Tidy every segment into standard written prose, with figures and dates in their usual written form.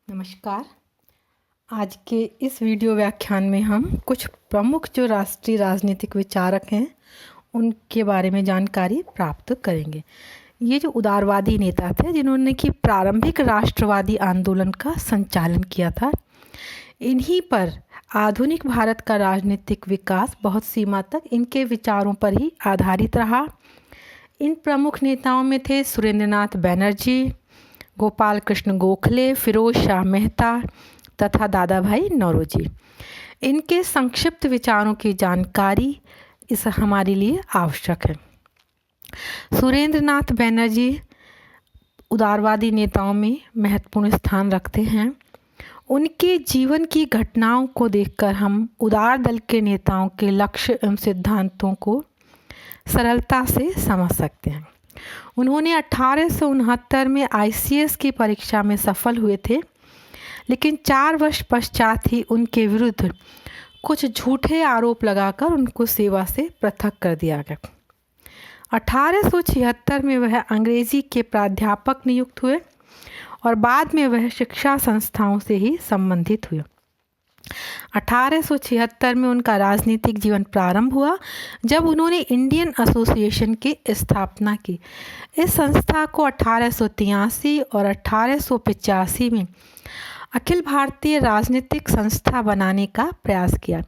नमस्कार। आज के इस वीडियो व्याख्यान में हम कुछ प्रमुख जो राष्ट्रीय राजनीतिक विचारक हैं उनके बारे में जानकारी प्राप्त करेंगे। ये जो उदारवादी नेता थे जिन्होंने कि प्रारंभिक राष्ट्रवादी आंदोलन का संचालन किया था, इन्हीं पर आधुनिक भारत का राजनीतिक विकास बहुत सीमा तक इनके विचारों पर ही आधारित रहा। इन प्रमुख नेताओं में थे सुरेंद्रनाथ बैनर्जी, गोपाल कृष्ण गोखले, फिरोज शाह मेहता तथा दादा भाई नौरोजी। इनके संक्षिप्त विचारों की जानकारी इस हमारे लिए आवश्यक है। सुरेंद्रनाथ बैनर्जी उदारवादी नेताओं में महत्वपूर्ण स्थान रखते हैं। उनके जीवन की घटनाओं को देखकर हम उदार दल के नेताओं के लक्ष्य एवं सिद्धांतों को सरलता से समझ सकते हैं। उन्होंने 1869 में ICS की परीक्षा में सफल हुए थे, लेकिन 4 वर्ष पश्चात ही उनके विरुद्ध कुछ झूठे आरोप लगाकर उनको सेवा से पृथक कर दिया गया। 1876 में वह अंग्रेजी के प्राध्यापक नियुक्त हुए और बाद में वह शिक्षा संस्थाओं से ही संबंधित हुए। 1876 में उनका राजनीतिक जीवन प्रारंभ हुआ जब उन्होंने इंडियन एसोसिएशन की स्थापना की। इस संस्था को 1883 और 1885 में अखिल भारतीय राजनीतिक संस्था बनाने का प्रयास किया,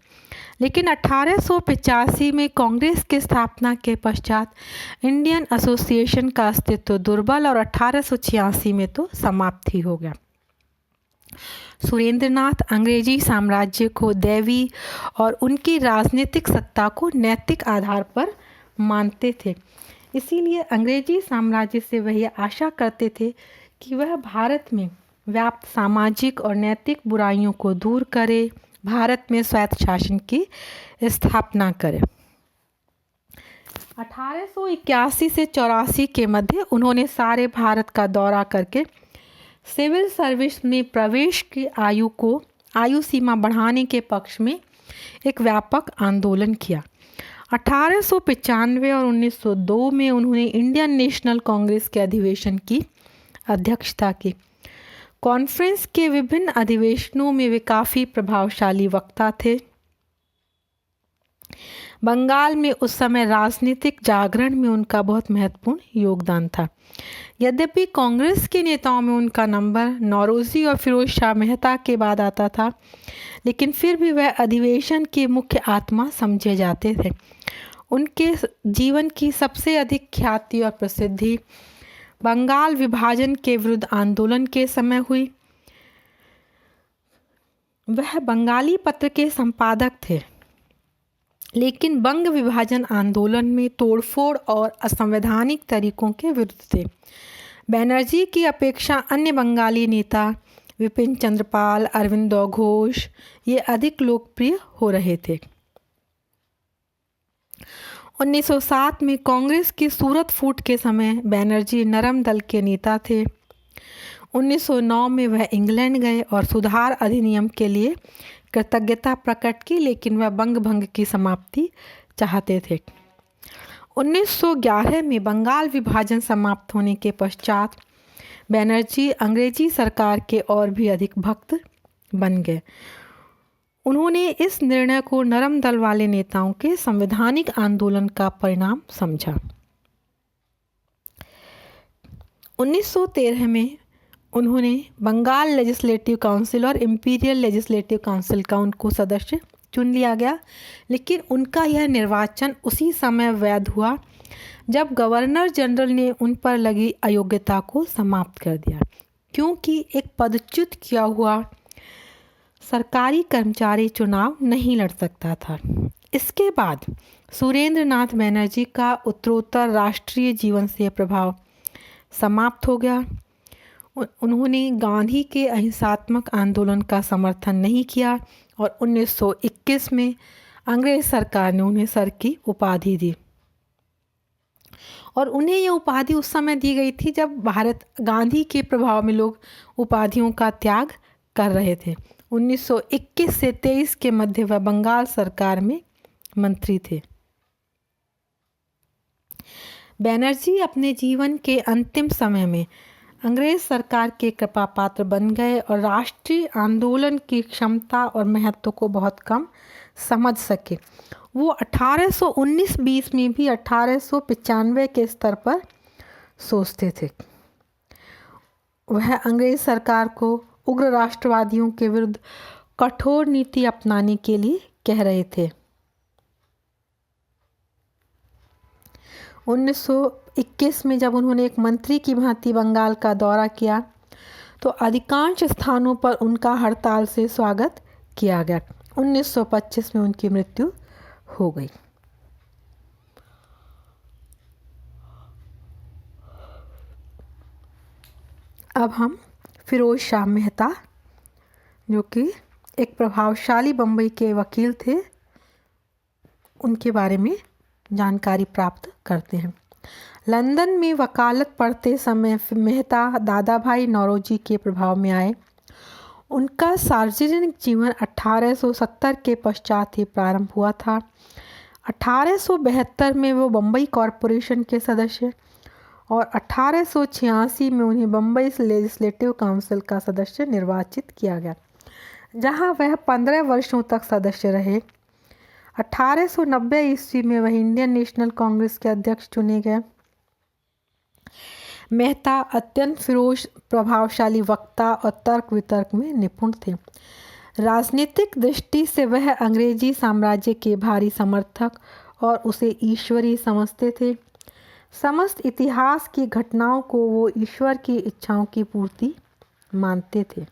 लेकिन 1885 में कांग्रेस की स्थापना के पश्चात इंडियन एसोसिएशन का अस्तित्व दुर्बल और 1886 में तो समाप्त ही हो गया। सुरेंद्रनाथ अंग्रेजी साम्राज्य को दैवी और उनकी राजनीतिक सत्ता को नैतिक आधार पर मानते थे। इसीलिए अंग्रेजी साम्राज्य से वह यह आशा करते थे कि वह भारत में व्याप्त सामाजिक और नैतिक बुराइयों को दूर करे, भारत में स्वायत्त शासन की स्थापना करे। 1881 से 84 के मध्य उन्होंने सारे भारत का दौरा करके सिविल सर्विस में प्रवेश की आयु सीमा बढ़ाने के पक्ष में एक व्यापक आंदोलन किया। 1895 और 1902 में उन्होंने इंडियन नेशनल कांग्रेस के अधिवेशन की अध्यक्षता की। कॉन्फ्रेंस के विभिन्न अधिवेशनों में वे काफ़ी प्रभावशाली वक्ता थे। बंगाल में उस समय राजनीतिक जागरण में उनका बहुत महत्वपूर्ण योगदान था। यद्यपि कांग्रेस के नेताओं में उनका नंबर नौरोजी और फिरोज शाह मेहता के बाद आता था, लेकिन फिर भी वह अधिवेशन के मुख्य आत्मा समझे जाते थे। उनके जीवन की सबसे अधिक ख्याति और प्रसिद्धि बंगाल विभाजन के विरुद्ध आंदोलन के समय हुई। वह बंगाली पत्र के संपादक थे, लेकिन बंग विभाजन आंदोलन में तोड़फोड़ और असंवैधानिक तरीकों के विरुद्ध थे। बैनर्जी की अपेक्षा अन्य बंगाली नेता विपिन चंद्र पाल, अरविंदो घोष ये अधिक लोकप्रिय हो रहे थे। 1907 में कांग्रेस की सूरत फूट के समय बैनर्जी नरम दल के नेता थे। 1909 में वह इंग्लैंड गए और सुधार अधिनियम के लिए कृतज्ञता प्रकट की, लेकिन वह बंग भंग की समाप्ति चाहते थे। 1911 में बंगाल विभाजन समाप्त होने के पश्चात बैनर्जी अंग्रेजी सरकार के और भी अधिक भक्त बन गए। उन्होंने इस निर्णय को नरम दल वाले नेताओं के संवैधानिक आंदोलन का परिणाम समझा। 1913 में उन्होंने बंगाल लेजिस्लेटिव काउंसिल और इंपीरियल लेजिस्लेटिव काउंसिल का उनको सदस्य चुन लिया गया, लेकिन उनका यह निर्वाचन उसी समय वैध हुआ जब गवर्नर जनरल ने उन पर लगी अयोग्यता को समाप्त कर दिया, क्योंकि एक पदच्युत किया हुआ सरकारी कर्मचारी चुनाव नहीं लड़ सकता था। इसके बाद सुरेंद्रनाथ बैनर्जी का उत्तरोत्तर राष्ट्रीय जीवन से प्रभाव समाप्त हो गया। उन्होंने गांधी के अहिंसात्मक आंदोलन का समर्थन नहीं किया और 1921 में अंग्रेज सरकार ने उन्हें सर की उपाधि दी, और उन्हें ये उपाधि उस समय दी गई थी जब भारत गांधी के प्रभाव में लोग उपाधियों का त्याग कर रहे थे। 1921 से 23 के मध्य वह बंगाल सरकार में मंत्री थे। बैनर्जी अपने जीवन के अंतिम समय में अंग्रेज सरकार के कृपा पात्र बन गए और राष्ट्रीय आंदोलन की क्षमता और महत्व को बहुत कम समझ सके। वो 1819-20 में भी 1895 के स्तर पर सोचते थे। वह अंग्रेज सरकार को उग्र राष्ट्रवादियों के विरुद्ध कठोर नीति अपनाने के लिए कह रहे थे। 1921 में जब उन्होंने एक मंत्री की भांति बंगाल का दौरा किया तो अधिकांश स्थानों पर उनका हड़ताल से स्वागत किया गया। 1925 में उनकी मृत्यु हो गई। अब हम फिरोज शाह मेहता, जो कि एक प्रभावशाली बम्बई के वकील थे, उनके बारे में जानकारी प्राप्त करते हैं। लंदन में वकालत पढ़ते समय मेहता दादा भाई नौरोजी के प्रभाव में आए। उनका सार्वजनिक जीवन 1870 के पश्चात ही प्रारंभ हुआ था। 1872 में वो बम्बई कॉरपोरेशन के सदस्य और 1886 में उन्हें बम्बई लेजिस्लेटिव काउंसिल का सदस्य निर्वाचित किया गया, जहां वह 15 वर्षों तक सदस्य रहे। 1890 ईस्वी में वह इंडियन नेशनल कांग्रेस के अध्यक्ष चुने गए। मेहता अत्यंत फिरोज, प्रभावशाली वक्ता और तर्क वितर्क में निपुण थे। राजनीतिक दृष्टि से वह अंग्रेजी साम्राज्य के भारी समर्थक और उसे ईश्वरीय समझते थे। समस्त इतिहास की घटनाओं को वो ईश्वर की इच्छाओं की पूर्ति मानते थे।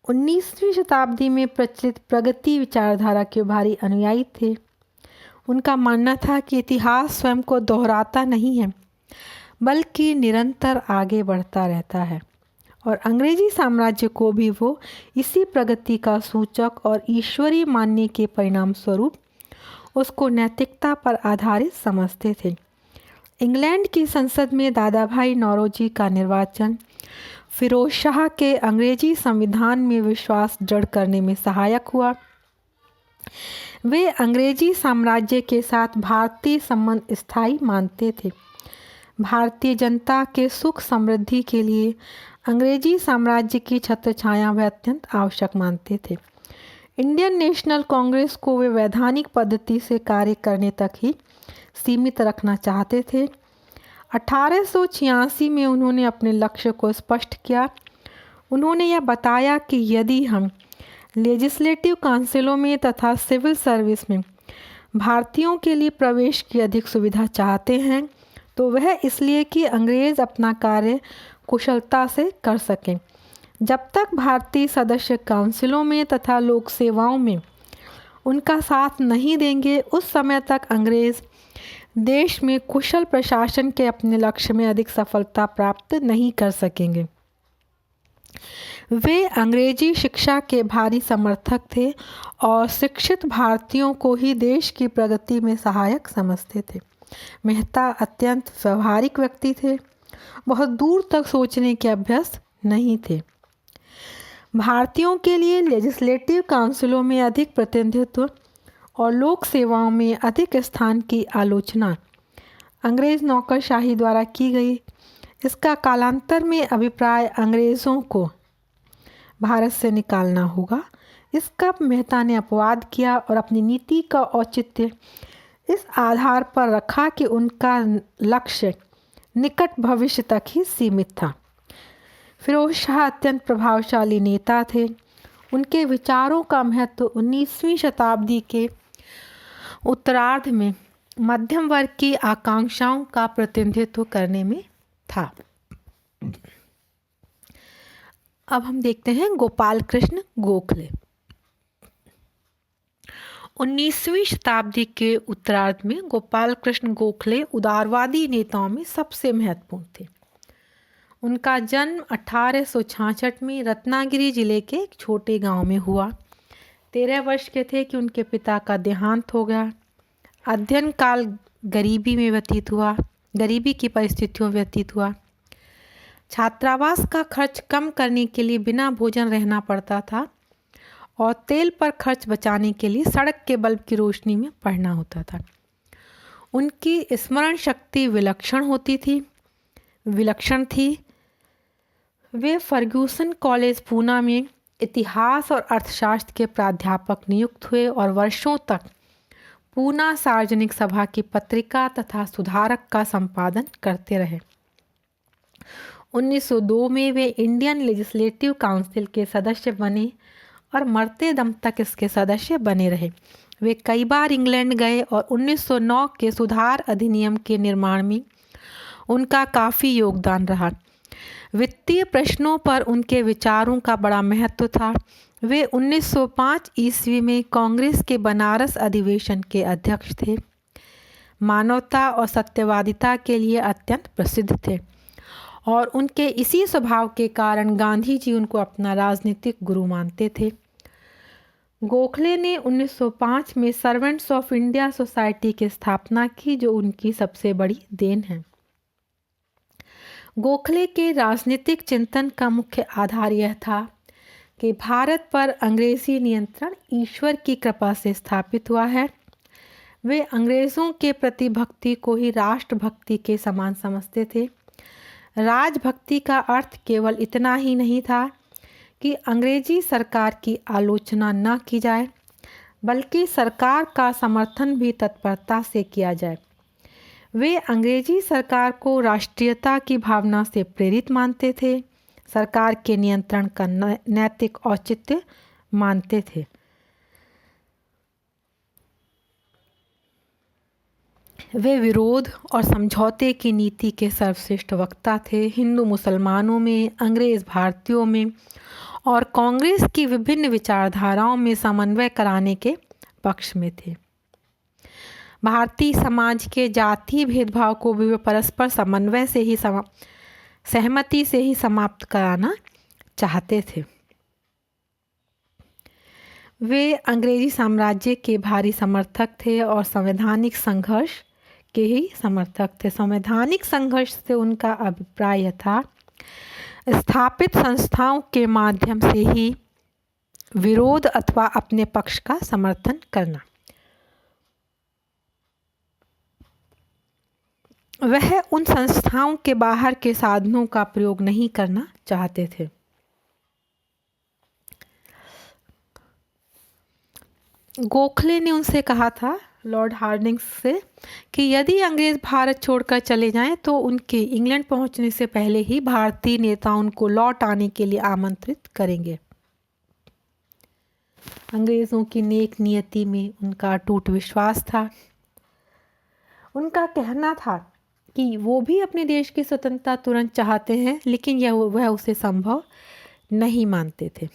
19वीं शताब्दी में प्रचलित प्रगति विचारधारा के भारी अनुयायी थे। उनका मानना था कि इतिहास स्वयं को दोहराता नहीं है, बल्कि निरंतर आगे बढ़ता रहता है, और अंग्रेजी साम्राज्य को भी वो इसी प्रगति का सूचक और ईश्वरीय मानने के परिणाम स्वरूप उसको नैतिकता पर आधारित समझते थे। इंग्लैंड की संसद में दादा भाई नौरोजी का निर्वाचन फिरोज शाह के अंग्रेजी संविधान में विश्वास दृढ़ करने में सहायक हुआ। वे अंग्रेजी साम्राज्य के साथ भारतीय संबंध स्थायी मानते थे। भारतीय जनता के सुख समृद्धि के लिए अंग्रेजी साम्राज्य की छत्रछाया वे अत्यंत आवश्यक मानते थे। इंडियन नेशनल कांग्रेस को वे वैधानिक पद्धति से कार्य करने तक ही सीमित रखना चाहते थे। 1886 में उन्होंने अपने लक्ष्य को स्पष्ट किया। उन्होंने यह बताया कि यदि हम लेजिस्लेटिव काउंसिलों में तथा सिविल सर्विस में भारतीयों के लिए प्रवेश की अधिक सुविधा चाहते हैं तो वह इसलिए कि अंग्रेज़ अपना कार्य कुशलता से कर सकें। जब तक भारतीय सदस्य काउंसिलों में तथा लोक सेवाओं में उनका साथ नहीं देंगे, उस समय तक अंग्रेज़ देश में कुशल प्रशासन के अपने लक्ष्य में अधिक सफलता प्राप्त नहीं कर सकेंगे। वे अंग्रेजी शिक्षा के भारी समर्थक थे और शिक्षित भारतीयों को ही देश की प्रगति में सहायक समझते थे। मेहता अत्यंत व्यवहारिक व्यक्ति थे, बहुत दूर तक सोचने के अभ्यस्त नहीं थे। भारतीयों के लिए लेजिस्लेटिव काउंसिलों में अधिक प्रतिनिधित्व और लोक सेवाओं में अधिक स्थान की आलोचना अंग्रेज़ नौकरशाही द्वारा की गई। इसका कालांतर में अभिप्राय अंग्रेज़ों को भारत से निकालना होगा, इसका मेहता ने अपवाद किया और अपनी नीति का औचित्य इस आधार पर रखा कि उनका लक्ष्य निकट भविष्य तक ही सीमित था। फिरोज शाह अत्यंत प्रभावशाली नेता थे। उनके विचारों का महत्व 19वीं शताब्दी के उत्तरार्ध में मध्यम वर्ग की आकांक्षाओं का प्रतिनिधित्व करने में था। अब हम देखते हैं गोपाल कृष्ण गोखले। 19वीं शताब्दी के उत्तरार्ध में गोपाल कृष्ण गोखले उदारवादी नेताओं में सबसे महत्वपूर्ण थे। उनका जन्म 1866 में रत्नागिरी जिले के एक छोटे गांव में हुआ। 13 वर्ष के थे कि उनके पिता का देहांत हो गया। अध्ययन काल गरीबी की परिस्थितियों में व्यतीत हुआ। छात्रावास का खर्च कम करने के लिए बिना भोजन रहना पड़ता था और तेल पर खर्च बचाने के लिए सड़क के बल्ब की रोशनी में पढ़ना होता था। उनकी स्मरण शक्ति विलक्षण थी। वे फर्ग्यूसन कॉलेज पूना में इतिहास और अर्थशास्त्र के प्राध्यापक नियुक्त हुए और वर्षों तक पूना सार्वजनिक सभा की पत्रिका तथा सुधारक का संपादन करते रहे। 1902 में वे इंडियन लेजिस्लेटिव काउंसिल के सदस्य बने और मरते दम तक इसके सदस्य बने रहे। वे कई बार इंग्लैंड गए और 1909 के सुधार अधिनियम के निर्माण में उनका काफ़ी योगदान रहा। वित्तीय प्रश्नों पर उनके विचारों का बड़ा महत्व था। वे 1905 ईस्वी में कांग्रेस के बनारस अधिवेशन के अध्यक्ष थे। मानवता और सत्यवादिता के लिए अत्यंत प्रसिद्ध थे और उनके इसी स्वभाव के कारण गांधी जी उनको अपना राजनीतिक गुरु मानते थे। गोखले ने 1905 में सर्वेंट्स ऑफ इंडिया सोसाइटी की स्थापना की, जो उनकी सबसे बड़ी देन है। गोखले के राजनीतिक चिंतन का मुख्य आधार यह था कि भारत पर अंग्रेजी नियंत्रण ईश्वर की कृपा से स्थापित हुआ है। वे अंग्रेज़ों के प्रति भक्ति को ही राष्ट्रभक्ति के समान समझते थे। राजभक्ति का अर्थ केवल इतना ही नहीं था कि अंग्रेजी सरकार की आलोचना न की जाए, बल्कि सरकार का समर्थन भी तत्परता से किया जाए। वे अंग्रेजी सरकार को राष्ट्रीयता की भावना से प्रेरित मानते थे, सरकार के नियंत्रण का नैतिक औचित्य मानते थे। वे विरोध और समझौते की नीति के सर्वश्रेष्ठ वक्ता थे। हिंदू मुसलमानों में, अंग्रेज़ भारतीयों में और कांग्रेस की विभिन्न विचारधाराओं में समन्वय कराने के पक्ष में थे। भारतीय समाज के जातीय भेदभाव को भी वे परस्पर समन्वय से ही सहमति से ही समाप्त कराना चाहते थे। वे अंग्रेजी साम्राज्य के भारी समर्थक थे और संवैधानिक संघर्ष के ही समर्थक थे। संवैधानिक संघर्ष से उनका अभिप्राय था स्थापित संस्थाओं के माध्यम से ही विरोध अथवा अपने पक्ष का समर्थन करना। वह उन संस्थाओं के बाहर के साधनों का प्रयोग नहीं करना चाहते थे। गोखले ने उनसे कहा था, लॉर्ड हार्डिंग्स से, कि यदि अंग्रेज़ भारत छोड़कर चले जाएं तो उनके इंग्लैंड पहुंचने से पहले ही भारतीय नेता उनको लौट आने के लिए आमंत्रित करेंगे। अंग्रेज़ों की नेक नियति में उनका अटूट विश्वास था। उनका कहना था कि वो भी अपने देश की स्वतंत्रता तुरंत चाहते हैं, लेकिन वह उसे संभव नहीं मानते थे।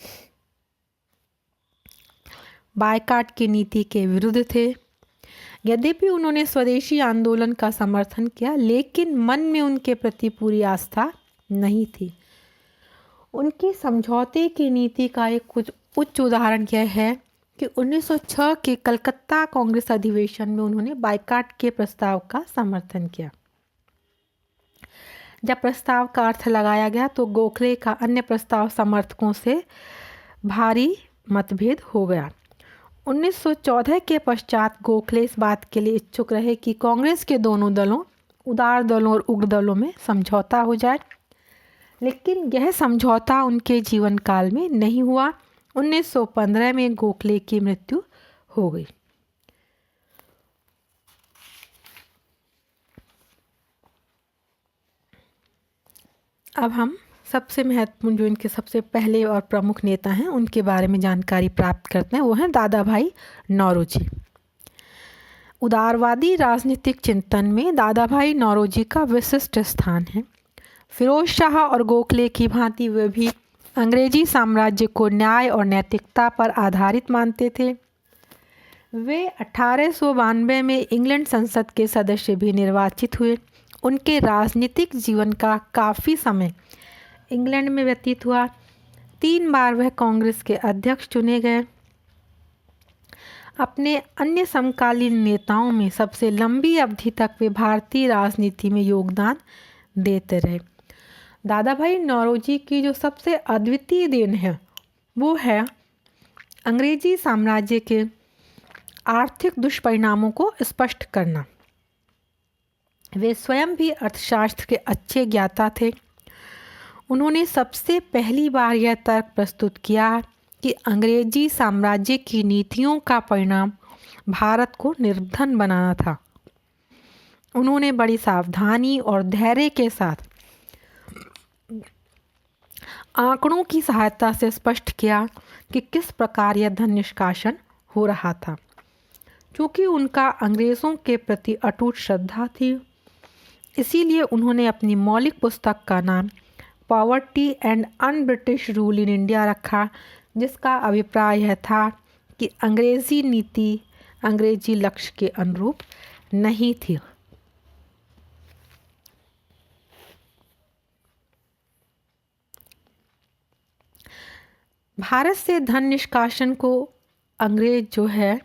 बायकाट की नीति के विरुद्ध थे। यद्यपि उन्होंने स्वदेशी आंदोलन का समर्थन किया, लेकिन मन में उनके प्रति पूरी आस्था नहीं थी। उनकी समझौते की नीति का एक कुछ उच्च उदाहरण यह है कि 1906 के कलकत्ता कांग्रेस अधिवेशन में उन्होंने बायकाट के प्रस्ताव का समर्थन किया। जब प्रस्ताव का अर्थ लगाया गया तो गोखले का अन्य प्रस्ताव समर्थकों से भारी मतभेद हो गया। 1914 के पश्चात गोखले इस बात के लिए इच्छुक रहे कि कांग्रेस के दोनों दलों, उदार दलों और उग्र दलों में समझौता हो जाए, लेकिन यह समझौता उनके जीवन काल में नहीं हुआ। 1915 में गोखले की मृत्यु हो गई। अब हम सबसे महत्वपूर्ण, जो इनके सबसे पहले और प्रमुख नेता हैं, उनके बारे में जानकारी प्राप्त करते हैं। वो हैं दादा भाई नौरोजी। उदारवादी राजनीतिक चिंतन में दादा भाई नौरोजी का विशिष्ट स्थान है। फिरोज शाह और गोखले की भांति वे भी अंग्रेजी साम्राज्य को न्याय और नैतिकता पर आधारित मानते थे। वे 1892 में इंग्लैंड संसद के सदस्य भी निर्वाचित हुए। उनके राजनीतिक जीवन का काफ़ी समय इंग्लैंड में व्यतीत हुआ। 3 बार वह कांग्रेस के अध्यक्ष चुने गए। अपने अन्य समकालीन नेताओं में सबसे लंबी अवधि तक वे भारतीय राजनीति में योगदान देते रहे। दादा भाई नौरोजी की जो सबसे अद्वितीय देन है वो है अंग्रेजी साम्राज्य के आर्थिक दुष्परिणामों को स्पष्ट करना। वे स्वयं भी अर्थशास्त्र के अच्छे ज्ञाता थे। उन्होंने सबसे पहली बार यह तर्क प्रस्तुत किया कि अंग्रेजी साम्राज्य की नीतियों का परिणाम भारत को निर्धन बनाना था। उन्होंने बड़ी सावधानी और धैर्य के साथ आंकड़ों की सहायता से स्पष्ट किया कि किस प्रकार यह धन निष्कासन हो रहा था। क्योंकि उनका अंग्रेज़ों के प्रति अटूट श्रद्धा थी, इसीलिए उन्होंने अपनी मौलिक पुस्तक का नाम poverty and un British rule in India रखा, जिसका अभिप्राय यह था कि अंग्रेज़ी नीति अंग्रेजी लक्ष्य के अनुरूप नहीं थी। भारत से धन निष्कासन को अंग्रेज जो है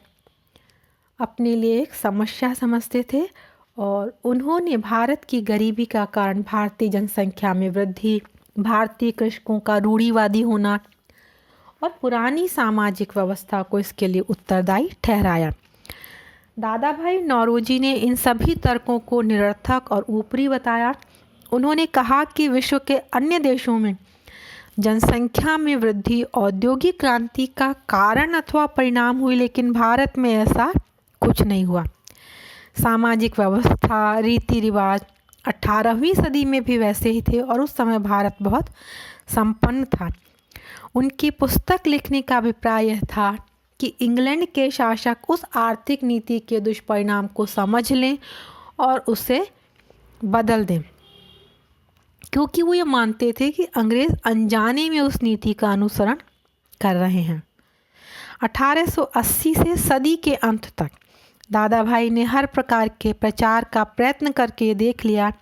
अपने लिए एक समस्या समझते थे और उन्होंने भारत की गरीबी का कारण भारतीय जनसंख्या में वृद्धि, भारतीय कृषकों का रूढ़िवादी होना और पुरानी सामाजिक व्यवस्था को इसके लिए उत्तरदायी ठहराया। दादा भाई नौरोजी ने इन सभी तर्कों को निरर्थक और ऊपरी बताया। उन्होंने कहा कि विश्व के अन्य देशों में जनसंख्या में वृद्धि औद्योगिक क्रांति का कारण अथवा परिणाम हुई, लेकिन भारत में ऐसा कुछ नहीं हुआ। सामाजिक व्यवस्था, रीति रिवाज 18वीं सदी में भी वैसे ही थे और उस समय भारत बहुत संपन्न था। उनकी पुस्तक लिखने का अभिप्राय यह था कि इंग्लैंड के शासक उस आर्थिक नीति के दुष्परिणाम को समझ लें और उसे बदल दें, क्योंकि वो ये मानते थे कि अंग्रेज़ अनजाने में उस नीति का अनुसरण कर रहे हैं। 1880 से सदी के अंत तक दादा भाई ने हर प्रकार के प्रचार का प्रयत्न करके देख लिया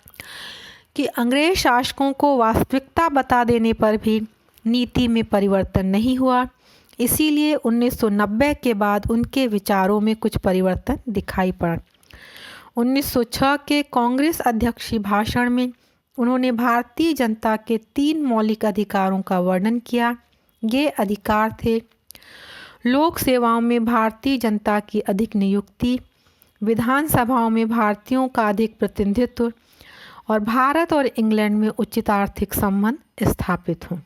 कि अंग्रेज शासकों को वास्तविकता बता देने पर भी नीति में परिवर्तन नहीं हुआ। इसीलिए 1990 के बाद उनके विचारों में कुछ परिवर्तन दिखाई पड़ा। 1906 के कांग्रेस अध्यक्षीय भाषण में उन्होंने भारतीय जनता के 3 मौलिक अधिकारों का वर्णन किया। ये अधिकार थे लोक सेवाओं में भारतीय जनता की अधिक नियुक्ति, विधानसभाओं में भारतीयों का अधिक प्रतिनिधित्व और भारत और इंग्लैंड में उचित आर्थिक संबंध स्थापित हों।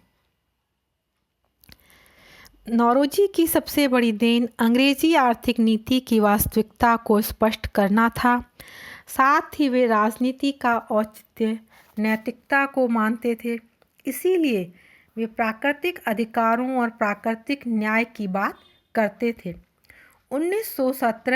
नौरोजी की सबसे बड़ी देन अंग्रेजी आर्थिक नीति की वास्तविकता को स्पष्ट करना था। साथ ही वे राजनीति का औचित्य, नैतिकता को मानते थे। इसीलिए वे प्राकृतिक अधिकारों और प्राकृतिक न्याय की बात करते थे। 1917